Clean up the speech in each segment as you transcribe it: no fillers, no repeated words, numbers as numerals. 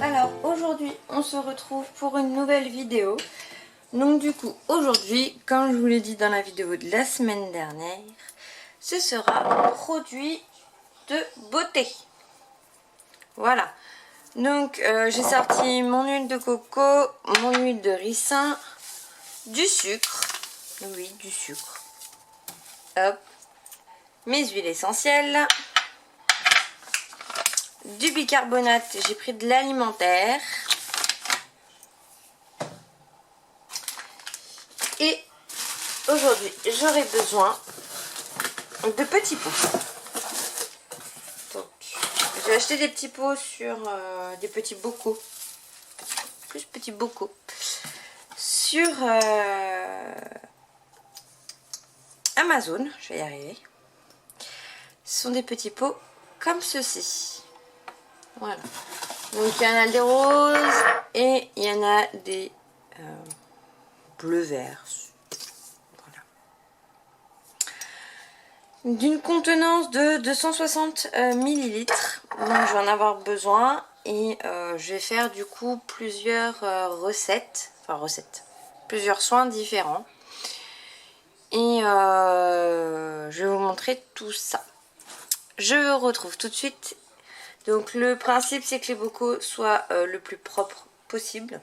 Alors aujourd'hui on se retrouve pour une nouvelle vidéo. Donc du coup aujourd'hui, comme je vous l'ai dit dans la vidéo de la semaine dernière, ce sera un produit de beauté. Voilà. Donc j'ai sorti mon huile de coco, mon huile de ricin, du sucre. Oui, du sucre. Hop. Mes huiles essentielles. Du bicarbonate, j'ai pris de l'alimentaire. Et aujourd'hui, j'aurai besoin de petits pots. Donc, j'ai acheté des petits pots sur des petits bocaux. Plus petits bocaux. Sur Amazon, je vais y arriver. Ce sont des petits pots comme ceci. Voilà. Donc il y en a des roses et il y en a des bleu vert. Voilà. D'une contenance de 260 millilitres. Donc je vais en avoir besoin et je vais faire du coup plusieurs plusieurs soins différents. Et je vais vous montrer tout ça. Je vous retrouve tout de suite. Donc le principe c'est que les bocaux soient le plus propre possible.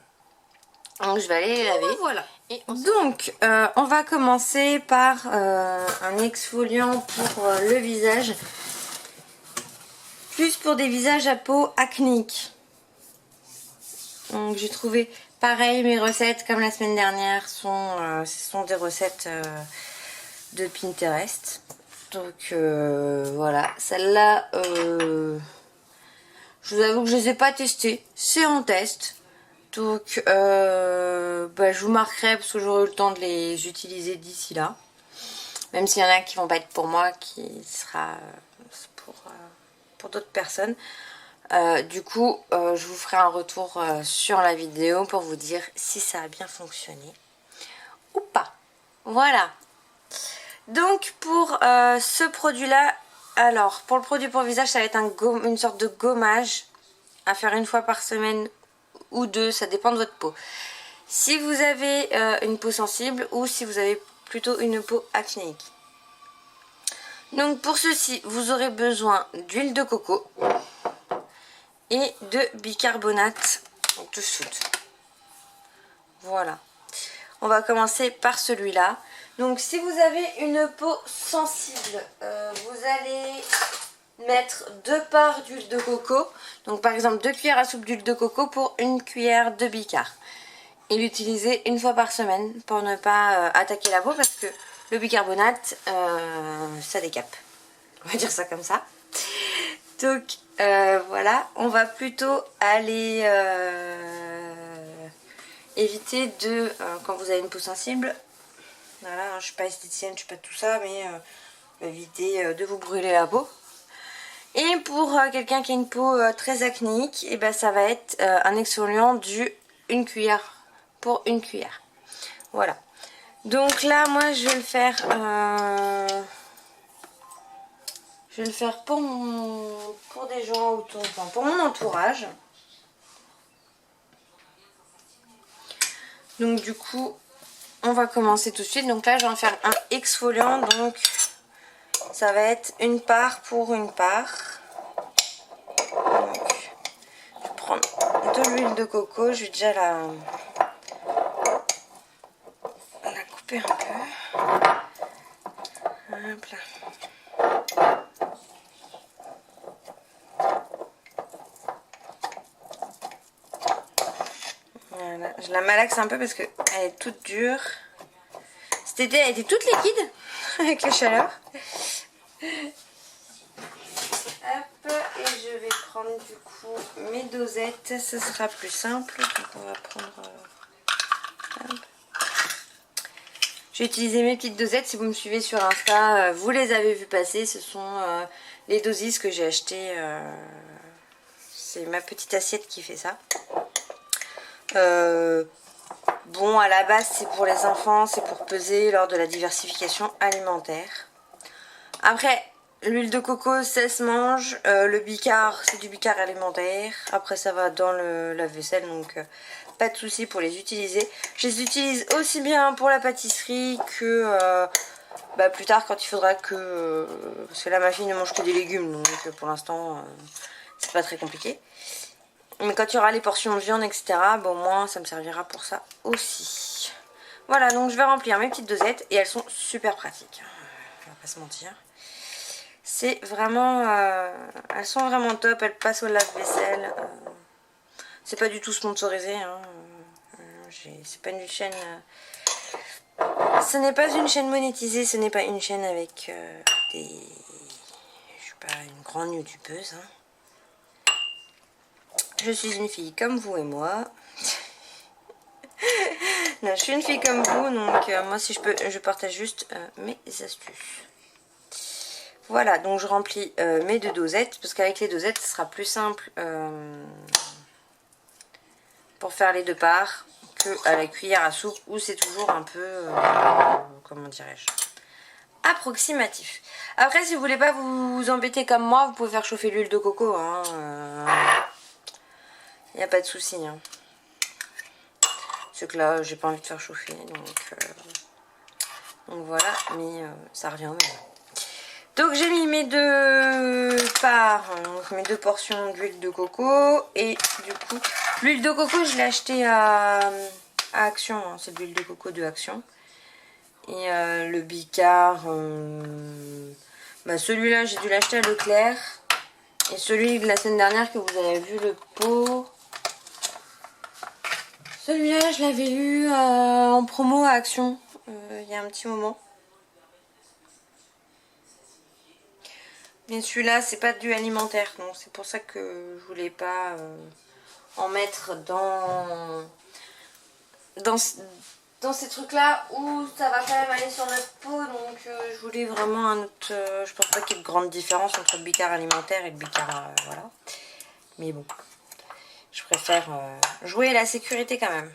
Donc je vais aller les laver. Voilà. Et donc on va commencer par un exfoliant pour le visage. Plus pour des visages à peau acnéique. Donc j'ai trouvé pareil, mes recettes comme la semaine dernière ce sont des recettes de Pinterest. Donc voilà, celle-là je vous avoue que je les ai pas testées, c'est en test. Donc je vous marquerai parce que j'aurai eu le temps de les utiliser d'ici là. Même s'il y en a qui vont pas être pour moi, qui sera pour d'autres personnes. Du coup je vous ferai un retour sur la vidéo pour vous dire si ça a bien fonctionné ou pas. Voilà. Donc pour ce produit là, alors pour le produit pour le visage ça va être une sorte de gommage à faire une fois par semaine ou deux, ça dépend de votre peau. Si vous avez une peau sensible ou si vous avez plutôt une peau acnéique. Donc pour ceci vous aurez besoin d'huile de coco et de bicarbonate de soude. Voilà. On va commencer par celui-là. Donc si vous avez une peau sensible, vous allez mettre 2 parts d'huile de coco. Donc par exemple 2 cuillères à soupe d'huile de coco pour 1 cuillère de bicar. Et l'utiliser une fois par semaine pour ne pas attaquer la peau parce que le bicarbonate, ça décape. On va dire ça comme ça. Donc voilà, on va plutôt aller éviter de, quand vous avez une peau sensible, voilà, je ne suis pas esthéticienne, je ne suis pas tout ça, mais éviter de vous brûler la peau. Et pour quelqu'un qui a une peau très acnéique, et ben ça va être un exfoliant du 1 cuillère pour 1 cuillère. Voilà. Donc là, moi, je vais le faire. Je vais le faire pour des gens autour, enfin, pour mon entourage. Donc du coup, on va commencer tout de suite. Donc là, je vais en faire un exfoliant. Donc ça va être 1 part pour 1 part. Donc, je vais prendre de l'huile de coco. Je vais déjà la couper un peu. Hop là. Voilà. Je la malaxe un peu parce qu'elle est toute dure. Cet été, elle était toute liquide avec la chaleur. Hop, et je vais prendre du coup mes dosettes, ce sera plus simple. Donc on va prendre. Je vais utiliser mes petites dosettes. Si vous me suivez sur Insta, vous les avez vues passer. Ce sont les dosises que j'ai achetées. C'est ma petite assiette qui fait ça. Bon, à la base, c'est pour les enfants, c'est pour peser lors de la diversification alimentaire. Après, L'huile de coco, ça se mange. Le bicard, c'est du bicard alimentaire. Après, ça va dans le lave-vaisselle, donc pas de souci pour les utiliser. Je les utilise aussi bien pour la pâtisserie que plus tard quand il faudra que... parce que là, ma fille ne mange que des légumes, donc pour l'instant, c'est pas très compliqué. Mais quand il y aura les portions de viande, etc., bon, au moins, ça me servira pour ça aussi. Voilà, donc je vais remplir mes petites dosettes et elles sont super pratiques. On va pas se mentir. C'est vraiment... elles sont vraiment top, elles passent au lave-vaisselle. C'est pas du tout sponsorisé. Hein. C'est pas une chaîne... ce n'est pas une chaîne monétisée, ce n'est pas une chaîne avec des... Je suis pas une grande youtubeuse. Hein. Je suis une fille comme vous et moi. Non, je suis une fille comme vous, donc moi si je peux, je partage juste mes astuces. Voilà, donc je remplis mes 2 dosettes, parce qu'avec les dosettes, ce sera plus simple pour faire les 2 parts que à la cuillère à soupe, où c'est toujours un peu, comment dirais-je, approximatif. Après, si vous voulez pas vous embêter comme moi, vous pouvez faire chauffer l'huile de coco. Il n'y a pas de souci. Hein. C'est que là, j'ai pas envie de faire chauffer, donc voilà, mais ça revient au même. Donc j'ai mis mes 2 parts, donc mes 2 portions d'huile de coco. Et du coup, l'huile de coco, je l'ai achetée à Action. Hein, c'est de l'huile de coco de Action. Et le bicard, celui-là, j'ai dû l'acheter à Leclerc. Et celui de la semaine dernière que vous avez vu, le pot... Celui-là, je l'avais eu en promo à Action il y a un petit moment. Mais celui-là, c'est pas du alimentaire, donc c'est pour ça que je voulais pas en mettre dans ces trucs-là où ça va quand même aller sur notre peau. Donc je voulais vraiment un autre... je pense pas qu'il y ait de grande différence entre le bicard alimentaire et le bicard... voilà. Mais bon, je préfère jouer la sécurité quand même.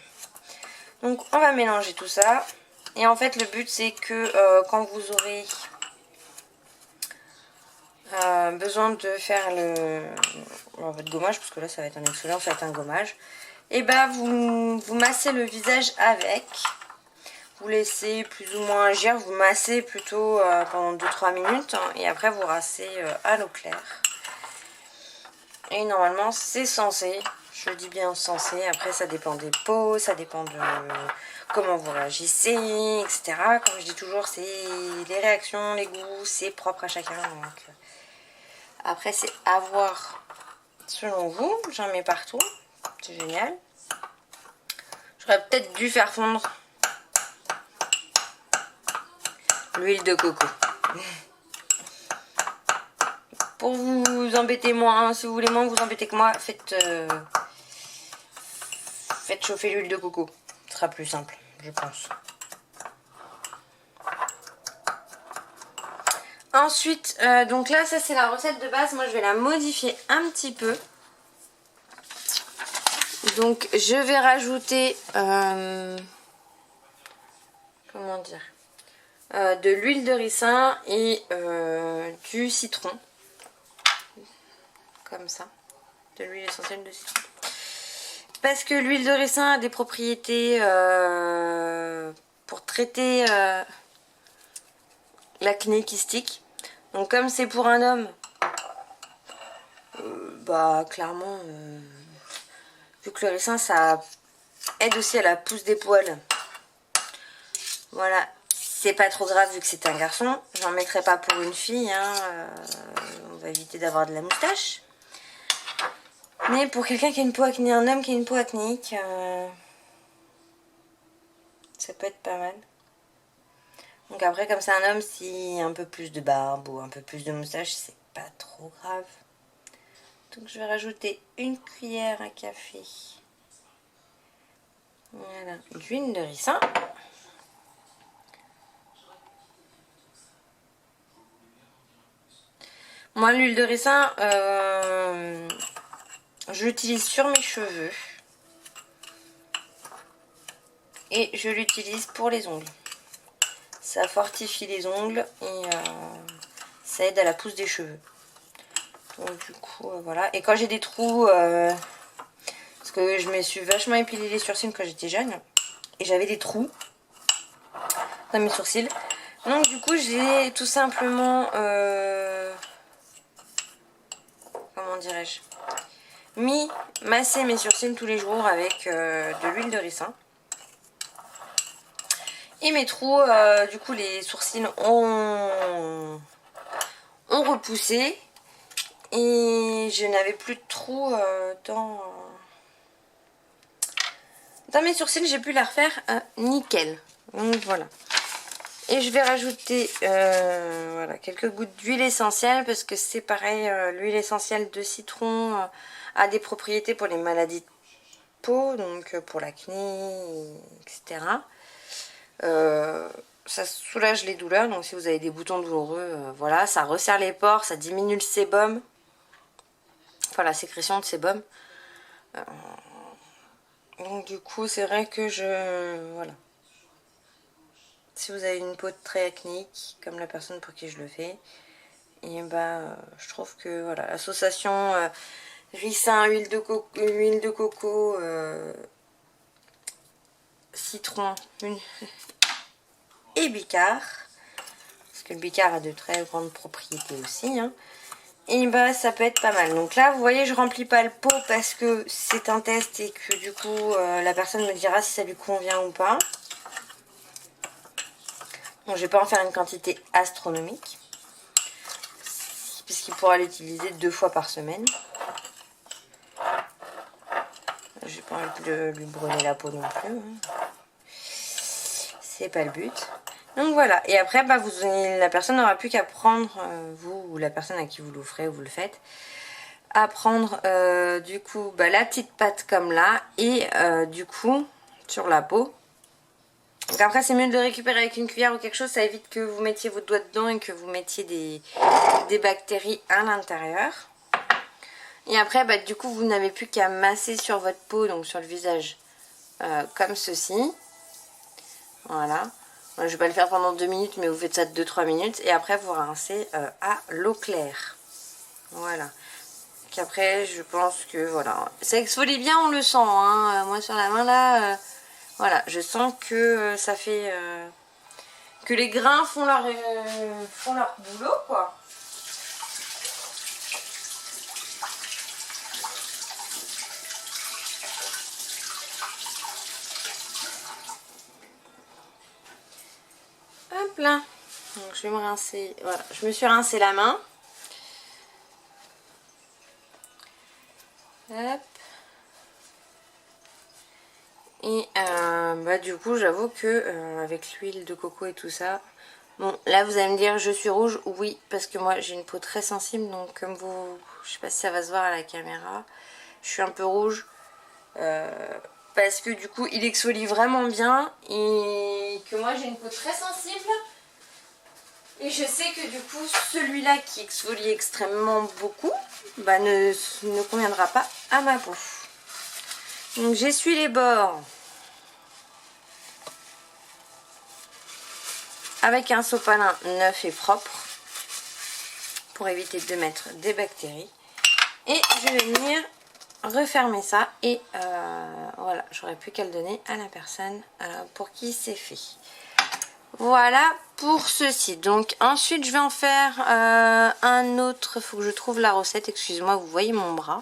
Donc on va mélanger tout ça. Et en fait, le but, c'est que quand vous aurez... besoin de faire votre gommage, parce que là ça va être un exfoliant, ça va être un gommage, et vous massez le visage avec, vous laissez plus ou moins agir, vous massez plutôt pendant 2-3 minutes, hein, et après vous rincez à l'eau claire. Et normalement c'est censé, je dis bien censé, après ça dépend des peaux, ça dépend de comment vous réagissez, etc. Comme je dis toujours, c'est les réactions, les goûts, c'est propre à chacun, donc... Après, c'est à voir selon vous. J'en mets partout. C'est génial. J'aurais peut-être dû faire fondre l'huile de coco. Pour vous embêter moins, hein, si vous voulez moins vous embêter que moi, faites chauffer l'huile de coco. Ce sera plus simple, je pense. Ensuite, donc là, ça c'est la recette de base. Moi, je vais la modifier un petit peu. Donc, je vais rajouter, comment dire, de l'huile de ricin et du citron. Comme ça. De l'huile essentielle de citron. Parce que l'huile de ricin a des propriétés pour traiter l'acné kystique. Donc comme c'est pour un homme, clairement, vu que le ricin ça aide aussi à la pousse des poils. Voilà, c'est pas trop grave vu que c'est un garçon. J'en mettrai pas pour une fille, hein, on va éviter d'avoir de la moustache. Mais pour quelqu'un qui a une peau acné, un homme qui a une peau acnéique, ça peut être pas mal. Donc après, comme c'est un homme, si un peu plus de barbe ou un peu plus de moustache, c'est pas trop grave. Donc je vais rajouter une cuillère à café. Voilà, d'huile de ricin. Moi, l'huile de ricin, je l'utilise sur mes cheveux. Et je l'utilise pour les ongles. Ça fortifie les ongles et ça aide à la pousse des cheveux. Donc du coup, voilà. Et quand j'ai des trous, parce que je me suis vachement épilé les sourcils quand j'étais jeune, et j'avais des trous dans mes sourcils. Donc du coup, j'ai tout simplement, comment dirais-je, massé mes sourcils tous les jours avec de l'huile de ricin. Et mes trous, du coup, les sourcils ont repoussé. Et je n'avais plus de trous dans mes sourcils. J'ai pu la refaire nickel. Donc voilà. Et je vais rajouter voilà, quelques gouttes d'huile essentielle. Parce que c'est pareil, l'huile essentielle de citron a des propriétés pour les maladies de peau. Donc pour l'acné, etc. Ça soulage les douleurs. Donc si vous avez des boutons douloureux, voilà. Ça resserre les pores, ça diminue le sébum. Enfin la sécrétion de sébum. Donc du coup c'est vrai que voilà. Si vous avez une peau très acnéique comme la personne pour qui je le fais, et je trouve que voilà, l'association ricin, huile de coco, citron et bicard, parce que le bicard a de très grandes propriétés aussi, hein. Et ça peut être pas mal. Donc là vous voyez, je remplis pas le pot parce que c'est un test et que du coup la personne me dira si ça lui convient ou pas. Bon, je vais pas en faire une quantité astronomique puisqu'il pourra l'utiliser 2 fois par semaine. J'ai pas envie de lui brûler la peau non plus, hein. C'est pas le but. Donc voilà, et après la personne n'aura plus qu'à prendre, vous ou la personne à qui vous l'offrez ou vous le faites, à prendre du coup la petite pâte comme là et du coup sur la peau. Donc après c'est mieux de le récupérer avec une cuillère ou quelque chose, ça évite que vous mettiez votre doigt dedans et que vous mettiez des bactéries à l'intérieur. Et après du coup vous n'avez plus qu'à masser sur votre peau, donc sur le visage, comme ceci. Voilà. Je vais pas le faire pendant 2 minutes, mais vous faites ça 2-3 minutes. Et après, vous rincez à l'eau claire. Voilà. Donc après, je pense que voilà. Ça exfolie bien, on le sent, hein. Moi, sur la main, là, voilà. Je sens que ça fait... que les grains font leur boulot, quoi. Hop là. Donc je vais me rincer. Voilà, je me suis rincé la main. Hop. Et du coup j'avoue que avec l'huile de coco et tout ça. Bon là vous allez me dire je suis rouge. Oui, parce que moi j'ai une peau très sensible. Donc comme vous, je sais pas si ça va se voir à la caméra, je suis un peu rouge. Parce que du coup il exfolie vraiment bien. Et que moi j'ai une peau très sensible. Et je sais que du coup celui-là qui exfolie extrêmement beaucoup ne conviendra pas à ma peau. Donc j'essuie les bords avec un sopalin neuf et propre pour éviter de mettre des bactéries. Et je vais venir refermer ça et voilà, j'aurai plus qu'à le donner à la personne pour qui c'est fait. Voilà pour ceci. Donc ensuite je vais en faire un autre. Il faut que je trouve la recette. Excusez-moi, vous voyez mon bras.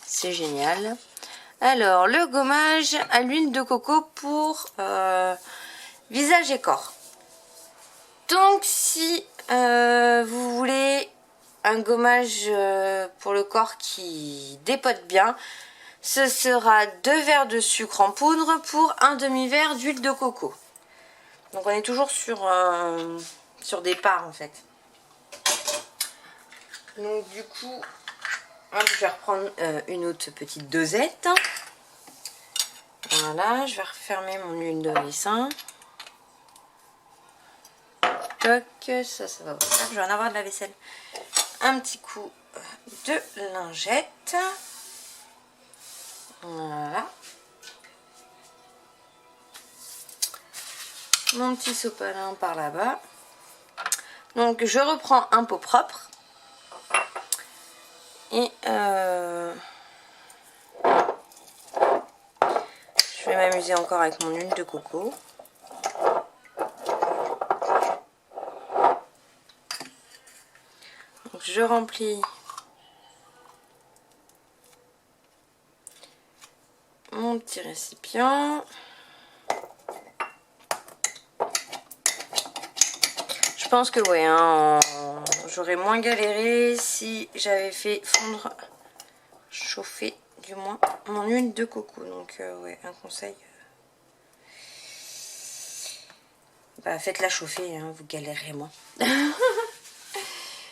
C'est génial. Alors le gommage à l'huile de coco pour visage et corps. Donc si vous voulez un gommage pour le corps qui dépote bien, ce sera 2 verres de sucre en poudre pour un demi-verre d'huile de coco. Donc on est toujours sur des parts en fait. Donc du coup, je vais reprendre une autre petite dosette. Voilà, je vais refermer mon huile de ricin. Toc, ça va voir. Je vais en avoir de la vaisselle. Un petit coup de lingette. Voilà. Mon petit sopalin par là-bas. Donc je reprends un pot propre. Et je vais m'amuser encore avec mon huile de coco. Donc je remplis mon petit récipient. Je pense que ouais, hein, j'aurais moins galéré si j'avais fait fondre, chauffer du moins mon huile de coco. Donc ouais, un conseil, bah, faites-la chauffer, hein, vous galérerez moins. De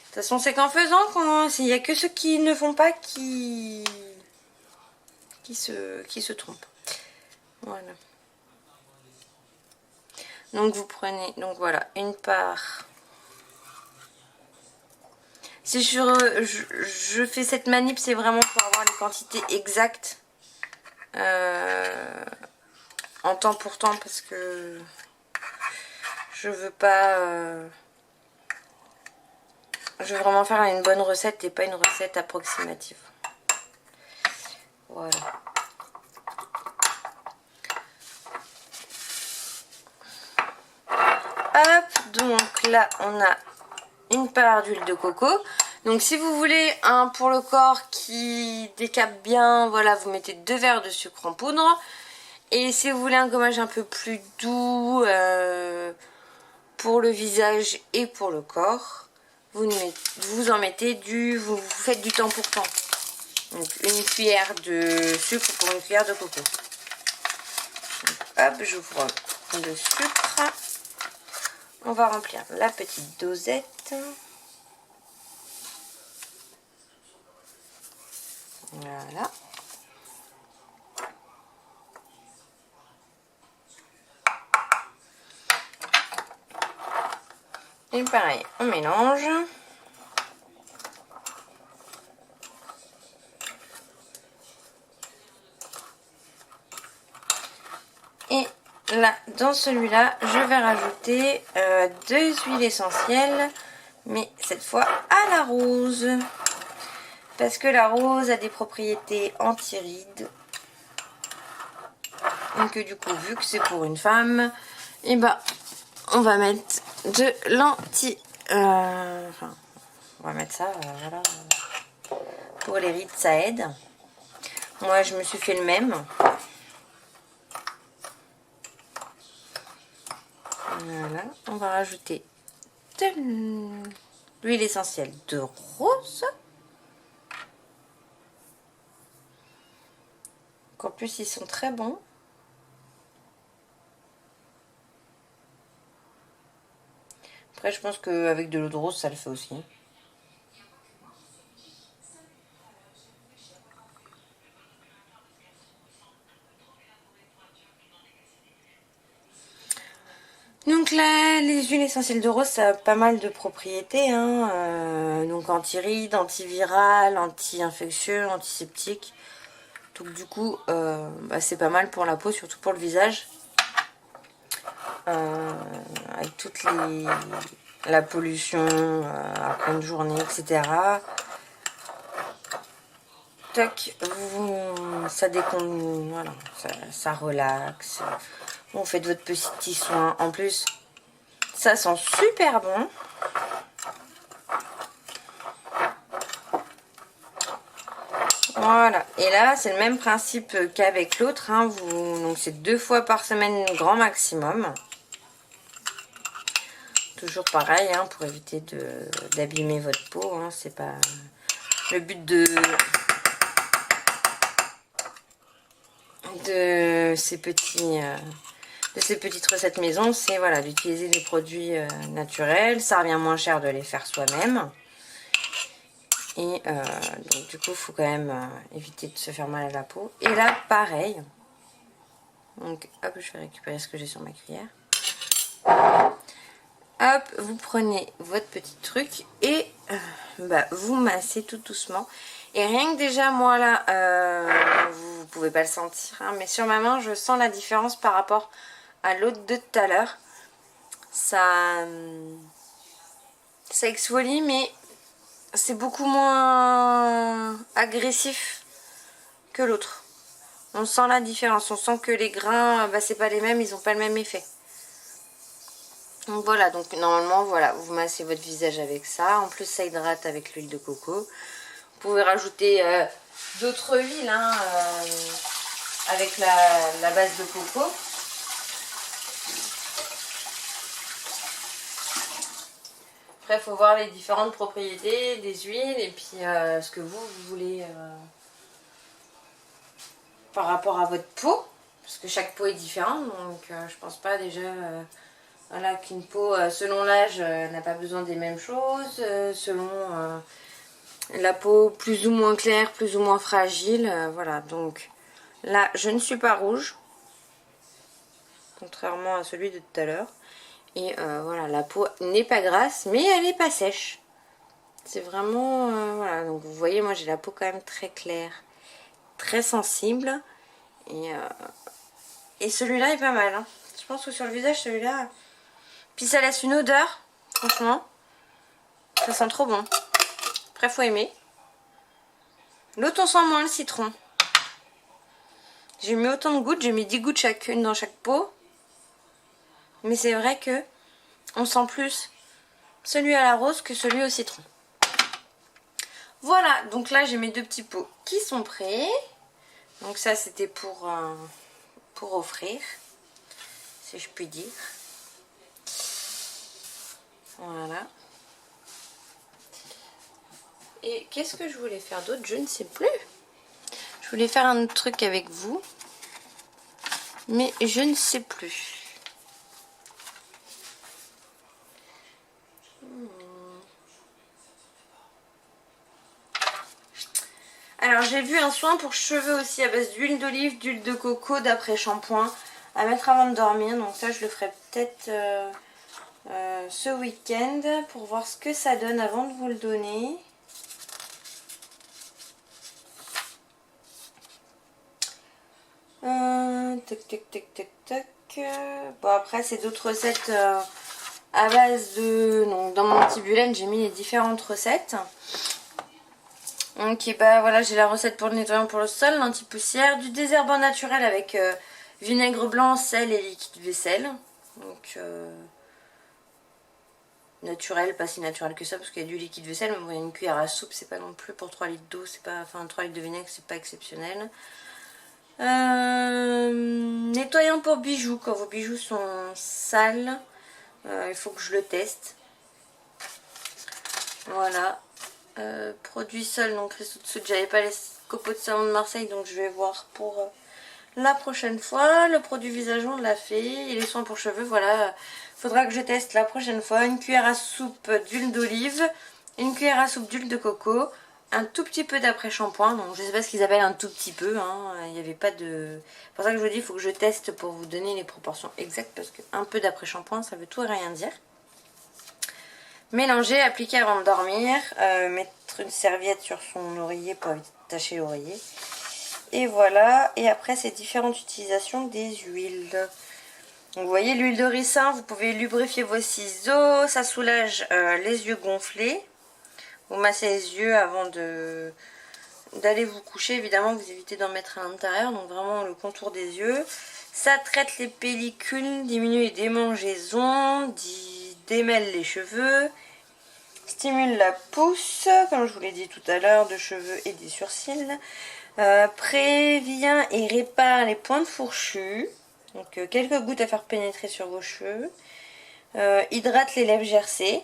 toute façon, c'est qu'en faisant, il n'y a que ceux qui ne font pas qui se trompent. Voilà. Donc vous prenez, donc voilà, une part. Si je fais cette manip, c'est vraiment pour avoir les quantités exactes en temps pour temps, parce que je veux pas... je veux vraiment faire une bonne recette et pas une recette approximative. Voilà. Hop, donc là on a une part d'huile de coco. Donc si vous voulez un pour le corps qui décape bien, voilà, vous mettez 2 verres de sucre en poudre. Et si vous voulez un gommage un peu plus doux pour le visage et pour le corps, vous en mettez vous faites du temps pour temps. Donc une cuillère de sucre pour une cuillère de coco. Donc, hop, j'ouvre le sucre. On va remplir la petite dosette. Voilà. Et pareil, on mélange. Et là, dans celui-là, je vais rajouter 2 huiles essentielles, mais cette fois à la rose. Parce que la rose a des propriétés anti-rides. Donc du coup, vu que c'est pour une femme, et ben on va mettre de l'anti... enfin, on va mettre ça, voilà. Pour les rides, ça aide. Moi, je me suis fait le même. Voilà, on va rajouter de l'huile essentielle de rose. En plus, ils sont très bons. Après, je pense qu'avec de l'eau de rose, ça le fait aussi. Donc là, les huiles essentielles de rose, ça a pas mal de propriétés, hein. Donc anti-rides, antivirales, anti-infectieux, antiseptiques. Donc du coup, bah, c'est pas mal pour la peau, surtout pour le visage. Avec toute la pollution à pleine journée, etc. Tac, ça déconne, voilà, ça relaxe. Vous faites votre petit soin. En plus, ça sent super bon. Voilà, et là c'est le même principe qu'avec l'autre, hein. Donc c'est 2 fois par semaine grand maximum. Toujours pareil, hein, pour éviter d'abîmer votre peau, hein. C'est pas le but de ces petites recettes maison, c'est voilà, d'utiliser des produits naturels. Ça revient moins cher de les faire soi-même. Et donc du coup, il faut quand même éviter de se faire mal à la peau. Et là, pareil. Donc hop, je vais récupérer ce que j'ai sur ma cuillère. Hop, vous prenez votre petit truc et bah, vous massez tout doucement. Et rien que déjà, moi là, vous pouvez pas le sentir, hein, mais sur ma main, je sens la différence par rapport à l'autre de tout à l'heure. Ça Ça exfolie, mais c'est beaucoup moins agressif que l'autre. On sent la différence, on sent que les grains, bah, c'est pas les mêmes, ils n'ont pas le même effet. Donc voilà, donc normalement, voilà, vous massez votre visage avec ça. En plus, ça hydrate avec l'huile de coco. Vous pouvez rajouter d'autres huiles hein, avec la base de coco. Après, il faut voir les différentes propriétés des huiles et puis ce que vous voulez par rapport à votre peau. Parce que chaque peau est différente, donc je pense pas déjà voilà, qu'une peau, selon l'âge, n'a pas besoin des mêmes choses. Selon la peau plus ou moins claire, plus ou moins fragile. Voilà, donc là, je ne suis pas rouge. Contrairement à celui de tout à l'heure. Et voilà, la peau n'est pas grasse, mais elle n'est pas sèche. C'est vraiment... voilà, donc vous voyez, moi j'ai la peau quand même très claire, très sensible. Et celui-là est pas mal. Hein. Je pense que sur le visage, celui-là... Puis ça laisse une odeur, franchement. Ça sent trop bon. Après, faut aimer. L'autre, on sent moins le citron. J'ai mis autant de gouttes, j'ai mis 10 gouttes chacune dans chaque peau. Mais c'est vrai que on sent plus celui à la rose que celui au citron. Voilà, donc là j'ai mes deux petits pots qui sont prêts. Donc ça c'était pour offrir, si je puis dire. Voilà. Et qu'est-ce que je voulais faire d'autre? Je ne sais plus. Je voulais faire un autre truc avec vous. Mais je ne sais plus. Alors j'ai vu un soin pour cheveux aussi à base d'huile d'olive, d'huile de coco, d'après-shampoing à mettre avant de dormir. Donc ça je le ferai peut-être ce week-end pour voir ce que ça donne avant de vous le donner. Tac tac tac tac tac. Bon après c'est d'autres recettes à base de... Donc dans mon petit bullet j'ai mis les différentes recettes. Donc bah, voilà, j'ai la recette pour le nettoyant pour le sol, l'anti-poussière, du désherbant naturel avec vinaigre blanc, sel et liquide vaisselle. Donc naturel, pas si naturel que ça parce qu'il y a du liquide vaisselle, mais bon, il y a une cuillère à soupe, c'est pas non plus pour 3 litres d'eau, c'est pas, enfin 3 litres de vinaigre, c'est pas exceptionnel. Nettoyant pour bijoux, quand vos bijoux sont sales, il faut que je le teste. Voilà. Produit sol, donc cristaux de soude, j'avais pas les copeaux de savon de Marseille, donc je vais voir pour la prochaine fois. Le produit visage on l'a fait, et les soins pour cheveux, voilà, faudra que je teste la prochaine fois. Une cuillère à soupe d'huile d'olive, une cuillère à soupe d'huile de coco, un tout petit peu d'après-shampoing, donc je sais pas ce qu'ils appellent un tout petit peu, hein. Il n'y avait pas de... C'est pour ça que je vous dis, il faut que je teste pour vous donner les proportions exactes, parce qu'un peu d'après-shampoing, ça veut tout et rien dire. Mélanger, appliquer avant de dormir, mettre une serviette sur son oreiller pour éviter de tacher l'oreiller. Et voilà, et après c'est différentes utilisations des huiles. Donc vous voyez l'huile de ricin, vous pouvez lubrifier vos ciseaux, ça soulage les yeux gonflés. Vous massez les yeux avant d'aller vous coucher, évidemment vous évitez d'en mettre à l'intérieur, donc vraiment le contour des yeux. Ça traite les pellicules, diminue les démangeaisons, démêle les cheveux, stimule la pousse, comme je vous l'ai dit tout à l'heure, de cheveux et des sourcils, prévient et répare les pointes fourchues, donc quelques gouttes à faire pénétrer sur vos cheveux, hydrate les lèvres gercées.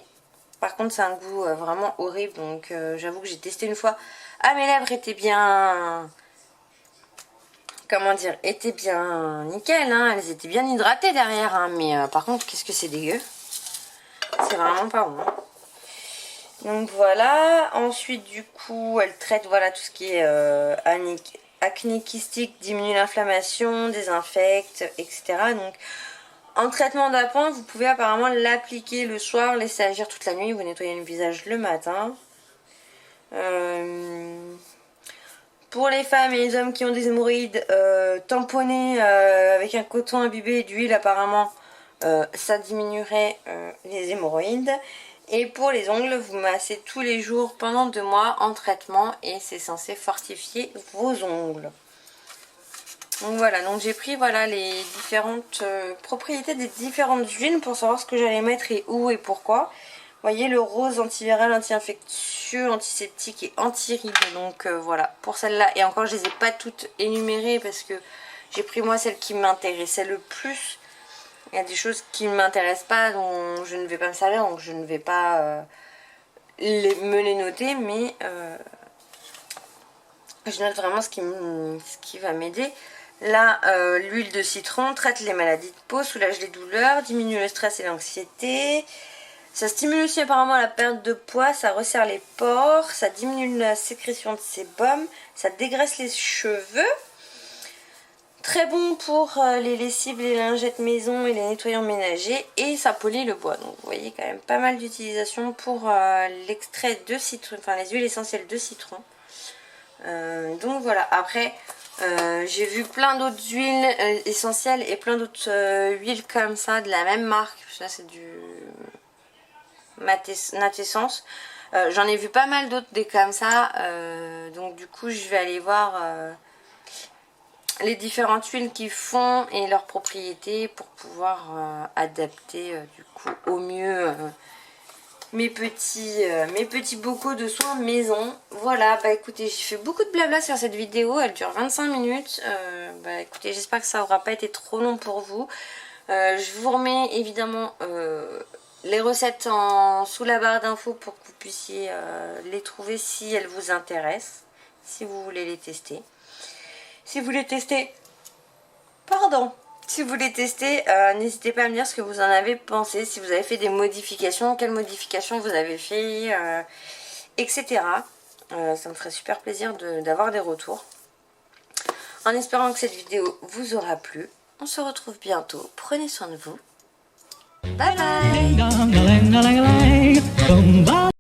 Par contre c'est un goût vraiment horrible, donc j'avoue que j'ai testé une fois. Ah, mes lèvres étaient bien... Comment dire, étaient bien nickel, hein, elles étaient bien hydratées derrière, hein, mais par contre qu'est-ce que c'est dégueu. C'est vraiment pas bon. Donc voilà, ensuite du coup elle traite voilà tout ce qui est acné kystique, diminue l'inflammation, désinfecte, etc. Donc en traitement d'appoint, vous pouvez apparemment l'appliquer le soir, laisser agir toute la nuit, vous nettoyez le visage le matin. Pour les femmes et les hommes qui ont des hémorroïdes, tamponner avec un coton imbibé d'huile apparemment, ça diminuerait les hémorroïdes. Et pour les ongles, vous massez tous les jours pendant 2 mois en traitement et c'est censé fortifier vos ongles. Donc voilà, donc j'ai pris voilà les différentes propriétés des différentes huiles pour savoir ce que j'allais mettre et où et pourquoi. Vous voyez le rose antiviral, anti-infectieux, antiseptique et anti-rides. Donc voilà, pour celle-là. Et encore, je les ai pas toutes énumérées parce que j'ai pris moi celle qui m'intéressait le plus. Il y a des choses qui ne m'intéressent pas, dont je ne vais pas me servir, donc je ne vais pas me les noter. Mais je note vraiment ce qui va m'aider. Là, l'huile de citron traite les maladies de peau, soulage les douleurs, diminue le stress et l'anxiété. Ça stimule aussi apparemment la perte de poids, ça resserre les pores, ça diminue la sécrétion de sébum, ça dégraisse les cheveux. Très bon pour les lessives, les lingettes maison et les nettoyants ménagers. Et ça polit le bois. Donc vous voyez quand même pas mal d'utilisation pour l'extrait de citron, enfin les huiles essentielles de citron. Donc voilà, après j'ai vu plein d'autres huiles essentielles et plein d'autres huiles comme ça de la même marque. Ça c'est du Natessence. J'en ai vu pas mal d'autres des comme ça. Donc du coup je vais aller voir les différentes huiles qu'ils font et leurs propriétés pour pouvoir adapter du coup au mieux mes petits bocaux de soins maison. Voilà, bah écoutez, j'ai fait beaucoup de blabla sur cette vidéo, elle dure 25 minutes. Bah écoutez, j'espère que ça aura pas été trop long pour vous. Je vous remets évidemment les recettes sous la barre d'infos pour que vous puissiez les trouver si elles vous intéressent, si vous voulez les tester. Si vous les testez, si vous les testez, n'hésitez pas à me dire ce que vous en avez pensé, si vous avez fait des modifications, quelles modifications vous avez fait, etc. Ça me ferait super plaisir d'avoir des retours. En espérant que cette vidéo vous aura plu, on se retrouve bientôt. Prenez soin de vous. Bye bye.